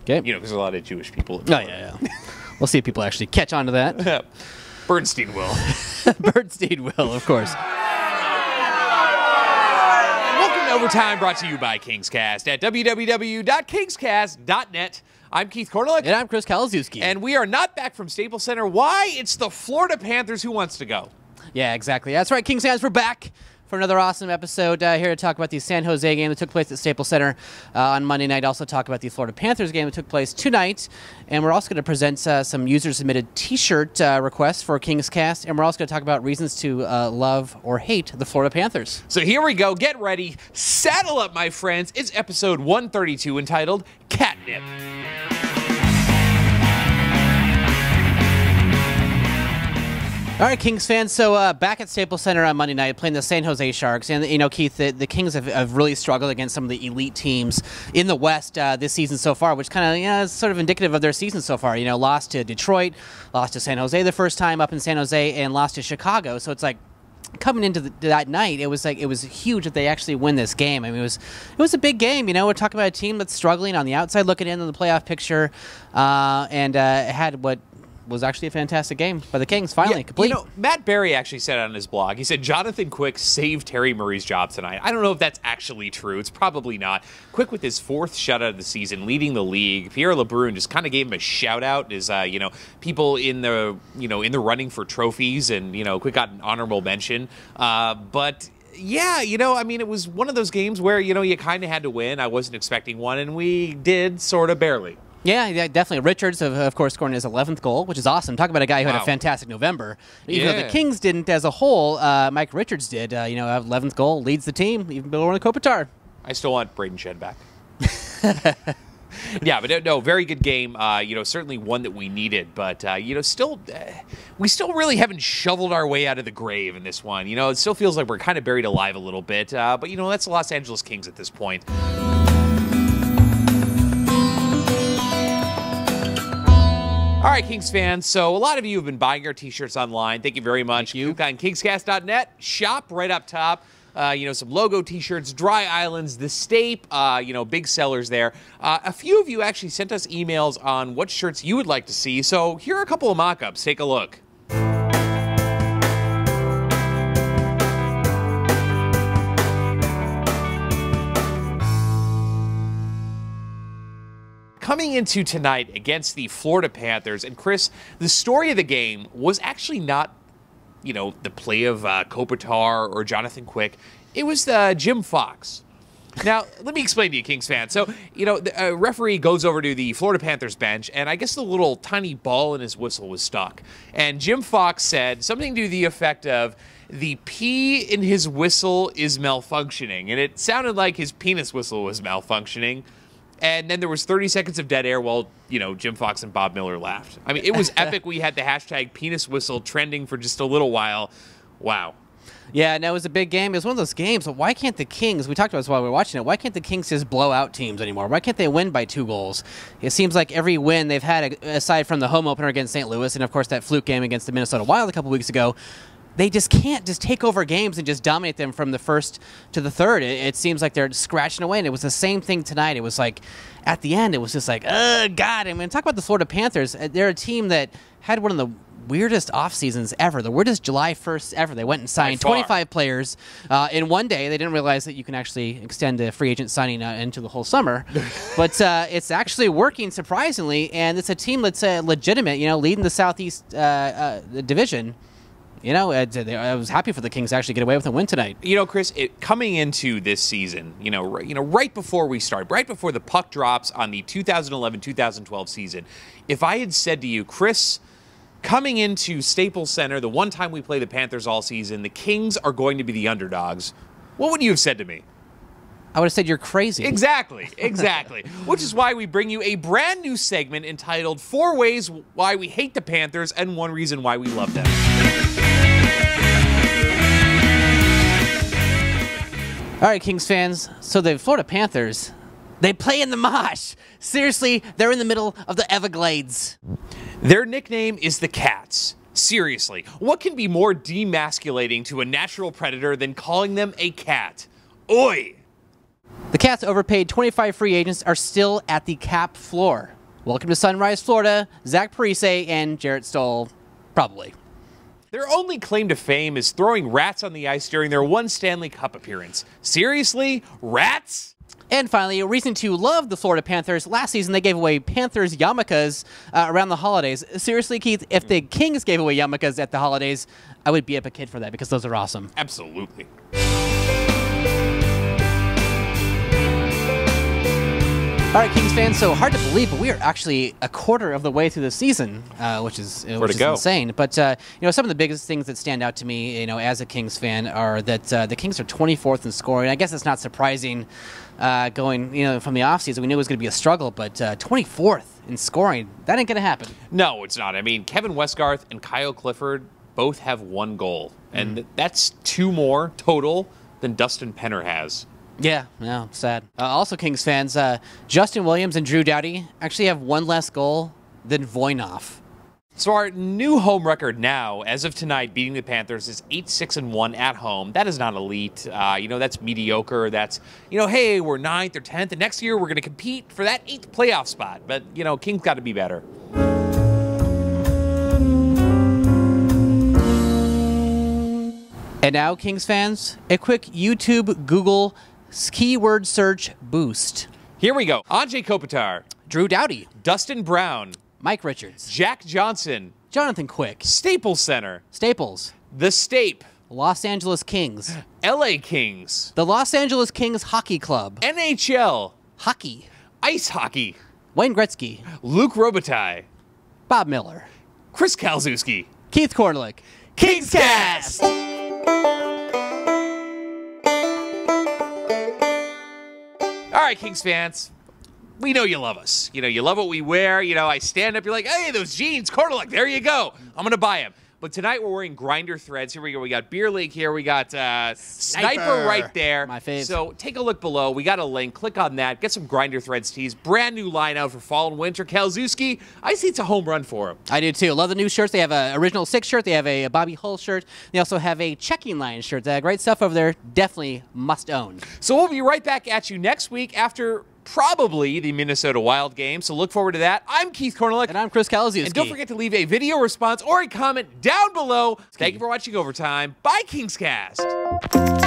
Okay. You know, because there's a lot of Jewish people. Oh, yeah. We'll see if people actually catch on to that. Bernstein will. Bernstein will, of course. Welcome to Overtime, brought to you by KingsCast at www.kingscast.net. I'm Keith Korneluk. And I'm Chris Kalazewski. And we are not back from Staples Center. Why? It's the Florida Panthers. Who wants to go? Yeah, exactly. That's right, KingsCast. We're back for another awesome episode here to talk about the San Jose game that took place at Staples Center on Monday night. Also talk about the Florida Panthers game that took place tonight. And we're also going to present some user-submitted T-shirt requests for KingsCast. And we're also going to talk about reasons to love or hate the Florida Panthers. So here we go. Get ready. Saddle up, my friends. It's episode 132 entitled Catnip. All right, Kings fans. So back at Staples Center on Monday night, playing the San Jose Sharks, and you know, Keith, the Kings have really struggled against some of the elite teams in the West this season so far, which kind of is sort of indicative of their season so far. You know, lost to Detroit, lost to San Jose the first time up in San Jose, and lost to Chicago. So it's like, coming into that night, it was huge that they actually win this game. I mean, it was a big game. You know, we're talking about a team that's struggling on the outside, looking into the playoff picture, and had what was actually a fantastic game by the Kings, finally, complete. You know, Matt Berry actually said on his blog, he said, Jonathan Quick saved Terry Murray's job tonight. I don't know if that's actually true. It's probably not. Quick with his 4th shutout of the season, leading the league. Pierre LeBrun just kind of gave him a shout-out as, you know, people in the running for trophies, and, you know, Quick got an honorable mention. But yeah, you know, I mean, it was one of those games where, you know, you kind of had to win. I wasn't expecting one, and we did sort of barely. Yeah, definitely. Richards, of course, scoring his 11th goal, which is awesome. Talk about a guy who had a fantastic November. Even though the Kings didn't as a whole, Mike Richards did. You know, 11th goal, leads the team, even below the Kopitar. I still want Braden Shed back. Yeah, but no, very good game. You know, certainly one that we needed, but you know, still, we still really haven't shoveled our way out of the grave in this one. You know, it still feels like we're kind of buried alive a little bit. But you know, that's the Los Angeles Kings at this point. All right, Kings fans, so a lot of you have been buying our T-shirts online. Thank you very much. Thank you. Click on kingscast.net, shop right up top. You know, some logo T-shirts, Dry Islands, The Stape, you know, big sellers there. A few of you actually sent us emails on what shirts you would like to see, so here are a couple of mock-ups. Take a look. Coming into tonight against the Florida Panthers, and Chris, the story of the game was actually not, you know, the play of Kopitar or Jonathan Quick. It was Jim Fox. Now, let me explain to you, Kings fans. So, you know, the referee goes over to the Florida Panthers bench, and I guess the little tiny ball in his whistle was stuck. And Jim Fox said something to the effect of, the P in his whistle is malfunctioning. And it sounded like his penis whistle was malfunctioning. And then there was 30 seconds of dead air while, you know, Jim Fox and Bob Miller laughed. I mean, it was epic. We had the hashtag penis whistle trending for just a little while. Wow. Yeah, no, it was a big game. It was one of those games, but why can't the Kings, we talked about this while we were watching it, why can't the Kings just blow out teams anymore? Why can't they win by 2 goals? It seems like every win they've had, aside from the home opener against St. Louis, and of course that fluke game against the Minnesota Wild a couple weeks ago, they just can't just take over games and just dominate them from the first to the third. It seems like they're scratching away, and it was the same thing tonight. It was like, at the end, it was just like, oh, God. I mean, talk about the Florida Panthers. They're a team that had one of the weirdest off seasons ever, the weirdest July 1st ever. They went and signed 25 players in one day. They didn't realize that you can actually extend a free agent signing into the whole summer. But it's actually working, surprisingly, and it's a team that's legitimate, you know, leading the Southeast division. You know, I was happy for the Kings to actually get away with a win tonight. You know, Chris, coming into this season, you know, right before we start, right before the puck drops on the 2011-2012 season, if I had said to you, Chris, coming into Staples Center, the one time we play the Panthers all season, the Kings are going to be the underdogs, what would you have said to me? I would have said you're crazy. Exactly, exactly. Which is why we bring you a brand new segment entitled 4 Ways Why We Hate the Panthers and 1 Reason Why We Love Them. All right, Kings fans, so the Florida Panthers, they play in the mosh. Seriously, they're in the middle of the Everglades. Their nickname is the Cats. Seriously, what can be more demasculating to a natural predator than calling them a cat? Oi! The Cats' overpaid 25 free agents are still at the cap floor. Welcome to Sunrise, Florida, Zach Parise and Jarrett Stoll, probably. Their only claim to fame is throwing rats on the ice during their one Stanley Cup appearance. Seriously? Rats? And finally, a reason to love the Florida Panthers. Last season, they gave away Panthers yarmulkes around the holidays. Seriously, Keith, if the Kings gave away yarmulkes at the holidays, I would be up a kid for that because those are awesome. Absolutely. All right, Kings fans, so hard to believe, but we are actually a quarter of the way through the season, which is insane. But, some of the biggest things that stand out to me, as a Kings fan are that the Kings are 24th in scoring. I guess it's not surprising going, from the offseason. We knew it was going to be a struggle, but 24th in scoring, that ain't going to happen. No, it's not. I mean, Kevin Westgarth and Kyle Clifford both have 1 goal, and that's 2 more total than Dustin Penner has. Yeah, no, sad. Also, Kings fans, Justin Williams and Drew Doughty actually have 1 less goal than Voynov. So our new home record now, as of tonight, beating the Panthers, is 8-6-1 at home. That is not elite. That's mediocre. That's, hey, we're 9th or 10th, and next year we're going to compete for that 8th playoff spot. But, Kings got to be better. And now, Kings fans, a quick YouTube, Google keyword search boost. Here we go. Anze Kopitar. Drew Doughty. Dustin Brown. Mike Richards. Jack Johnson. Jonathan Quick. Staples Center. Staples. The Stape. Los Angeles Kings. LA Kings. The Los Angeles Kings Hockey Club. NHL. Hockey. Ice hockey. Wayne Gretzky. Luke Robitaille. Bob Miller. Chris Kalzewski. Keith Kornlick. KingsCast! All right, Kings fans, we know you love us. You love what we wear. I stand up, you're like, hey, those jeans, Kornlick, there you go. I'm going to buy them. But tonight we're wearing Grinder threads. Here we go. We got Beer League here. We got Sniper right there. My fave. So take a look below. We got a link. Click on that. Get some Grinder threads tees. Brand new line out for fall and winter. Kalzewski, I see it's a home run for him. I do too. Love the new shirts. They have a Original 6 shirt. They have a Bobby Hull shirt. They also have a Checking Line shirt. Great stuff over there. Definitely must own. So we'll be right back at you next week after probably the Minnesota Wild game, so look forward to that. I'm Keith Kornlick. And I'm Chris Kalzewski. And don't forget to leave a video response or a comment down below. Thank you for watching Overtime by KingsCast.